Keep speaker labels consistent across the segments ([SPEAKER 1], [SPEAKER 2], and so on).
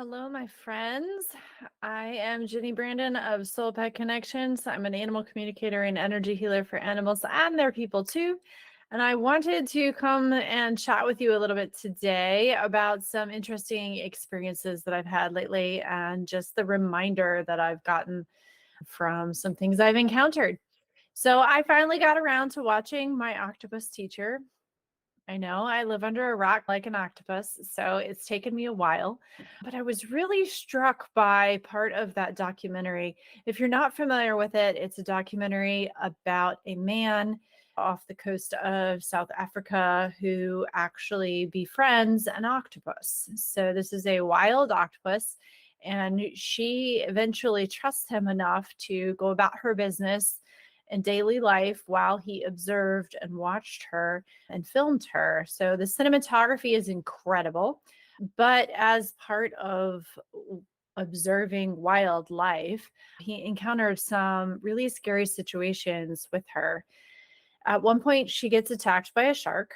[SPEAKER 1] Hello, my friends. I am Ginny Branden of SoulPet Connections. I'm an animal communicator and energy healer for animals and their people too. And I wanted to come and chat with you a little bit today about some interesting experiences that I've had lately and just the reminder that I've gotten from some things I've encountered. So I finally got around to watching My Octopus Teacher. I know I live under a rock like an octopus, so it's taken me a while, but I was really struck by part of that documentary. If you're not familiar with it, it's a documentary about a man off the coast of South Africa who actually befriends an octopus. So this is a wild octopus, and she eventually trusts him enough to go about her business in daily life while he observed and watched her and filmed her. So the cinematography is incredible. But as part of observing wildlife, he encountered some really scary situations with her. At one point, she gets attacked by a shark.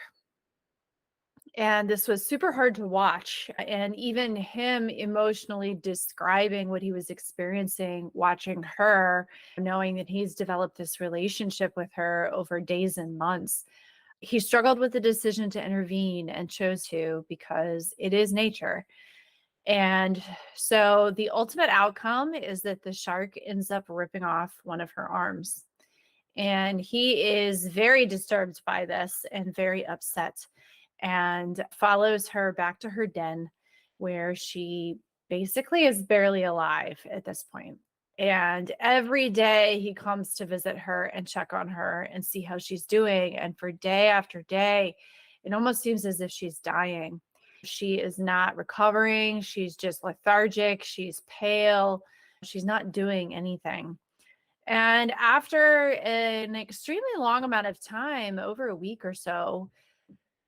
[SPEAKER 1] And this was super hard to watch. And even him emotionally describing what he was experiencing, watching her, knowing that he's developed this relationship with her over days and months. He struggled with the decision to intervene and chose to because it is nature. And so the ultimate outcome is that the shark ends up ripping off one of her arms. And he is very disturbed by this and very upset and follows her back to her den where she basically is barely alive at this point. And every day he comes to visit her and check on her and see how she's doing. And for day after day, it almost seems as if she's dying. She is not recovering. She's just lethargic. She's pale. She's not doing anything. And after an extremely long amount of time, over a week or so,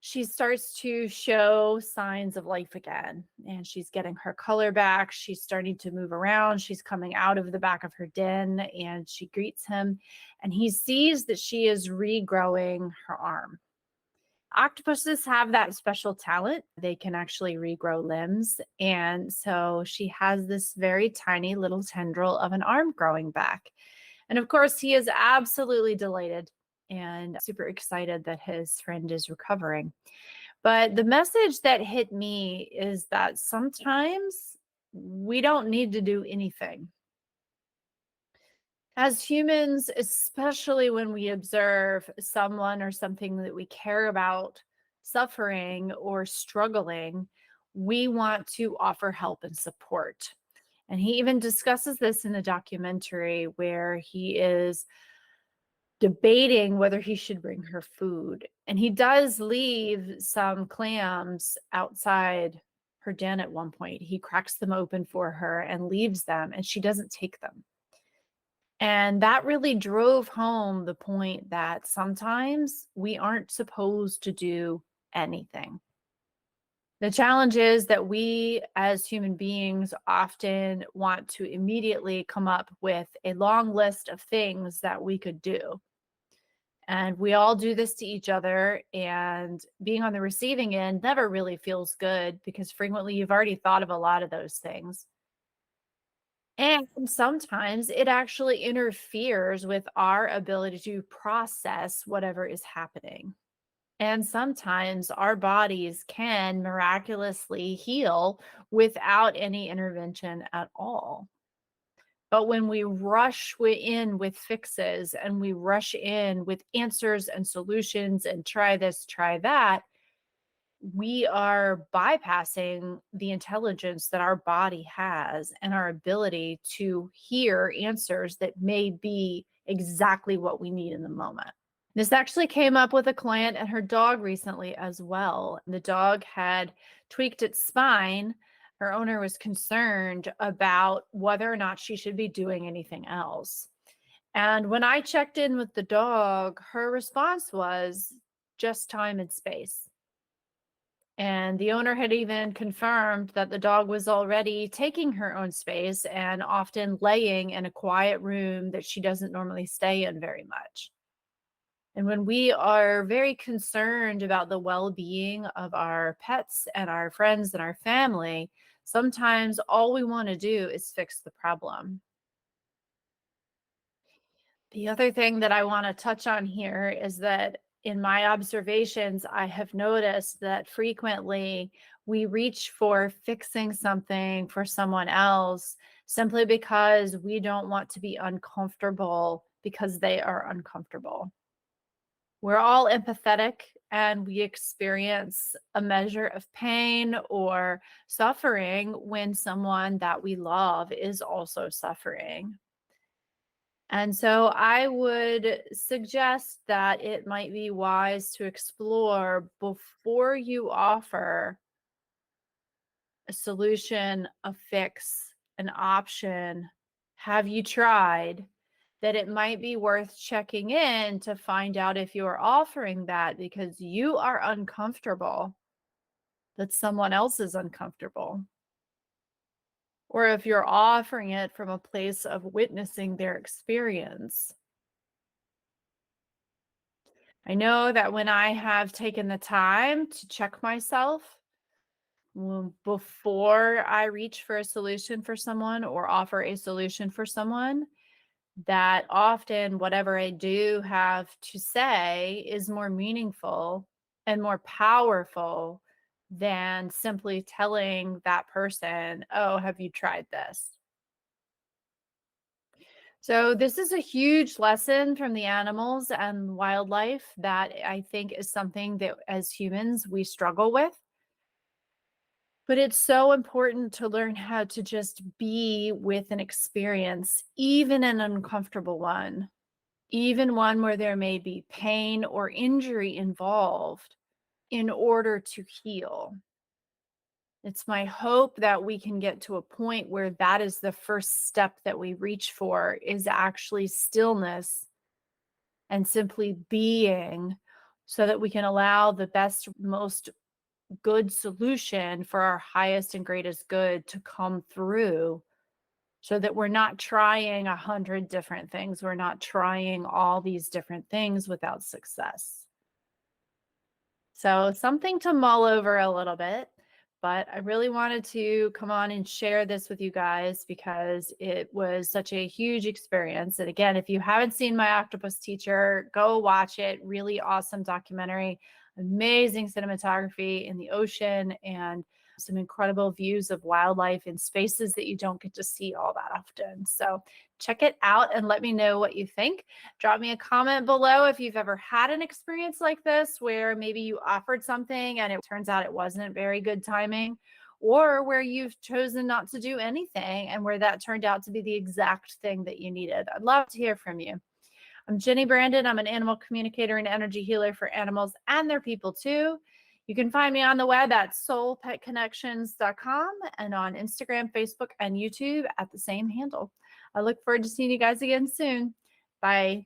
[SPEAKER 1] she starts to show signs of life again. And she's getting her color back. She's starting to move around. She's coming out of the back of her den and she greets him. And he sees that she is regrowing her arm. Octopuses have that special talent. They can actually regrow limbs. And so she has this very tiny little tendril of an arm growing back. And of course, he is absolutely delighted and super excited that his friend is recovering. But the message that hit me is that sometimes we don't need to do anything. As humans, especially when we observe someone or something that we care about suffering or struggling, we want to offer help and support. And he even discusses this in the documentary where he is debating whether he should bring her food. And he does leave some clams outside her den at one point. He cracks them open for her and leaves them, and she doesn't take them. And that really drove home the point that sometimes we aren't supposed to do anything. The challenge is that we as human beings often want to immediately come up with a long list of things that we could do. And we all do this to each other, and being on the receiving end never really feels good because frequently you've already thought of a lot of those things. And sometimes it actually interferes with our ability to process whatever is happening. And sometimes our bodies can miraculously heal without any intervention at all. But when we rush in with fixes and we rush in with answers and solutions and try this, try that, we are bypassing the intelligence that our body has and our ability to hear answers that may be exactly what we need in the moment. This actually came up with a client and her dog recently as well. The dog had tweaked its spine. Her owner was concerned about whether or not she should be doing anything else. And when I checked in with the dog, her response was just time and space. And the owner had even confirmed that the dog was already taking her own space and often laying in a quiet room that she doesn't normally stay in very much. And when we are very concerned about the well-being of our pets and our friends and our family, Sometimes all we want to do is fix the problem. The other thing that I want to touch on here is that in my observations, I have noticed that frequently we reach for fixing something for someone else simply because we don't want to be uncomfortable because they are uncomfortable. We're all empathetic and we experience a measure of pain or suffering when someone that we love is also suffering. And so I would suggest that it might be wise to explore before you offer a solution, a fix, an option. Have you tried? That it might be worth checking in to find out if you're offering that because you are uncomfortable, that someone else is uncomfortable, or if you're offering it from a place of witnessing their experience. I know that when I have taken the time to check myself before I reach for a solution for someone or offer a solution for someone, that often whatever I do have to say is more meaningful and more powerful than simply telling that person, oh, have you tried this? So, this is a huge lesson from the animals and wildlife that I think is something that as humans we struggle with. But it's so important to learn how to just be with an experience, even an uncomfortable one, even one where there may be pain or injury involved in order to heal. It's my hope that we can get to a point where that is the first step that we reach for is actually stillness and simply being so that we can allow the best, most good solution for our highest and greatest good to come through so that we're not trying 100 different things. We're not trying all these different things without success. So something to mull over a little bit, but I really wanted to come on and share this with you guys because it was such a huge experience. And again, if you haven't seen My Octopus Teacher, go watch it. Really awesome documentary, amazing cinematography in the ocean, and some incredible views of wildlife in spaces that you don't get to see all that often. So check it out and let me know what you think. Drop me a comment below if you've ever had an experience like this where maybe you offered something and it turns out it wasn't very good timing, or where you've chosen not to do anything and where that turned out to be the exact thing that you needed. I'd love to hear from you. I'm Ginny Branden. I'm an animal communicator and energy healer for animals and their people too. You can find me on the web at soulpetconnections.com and on Instagram, Facebook, and YouTube at the same handle. I look forward to seeing you guys again soon. Bye.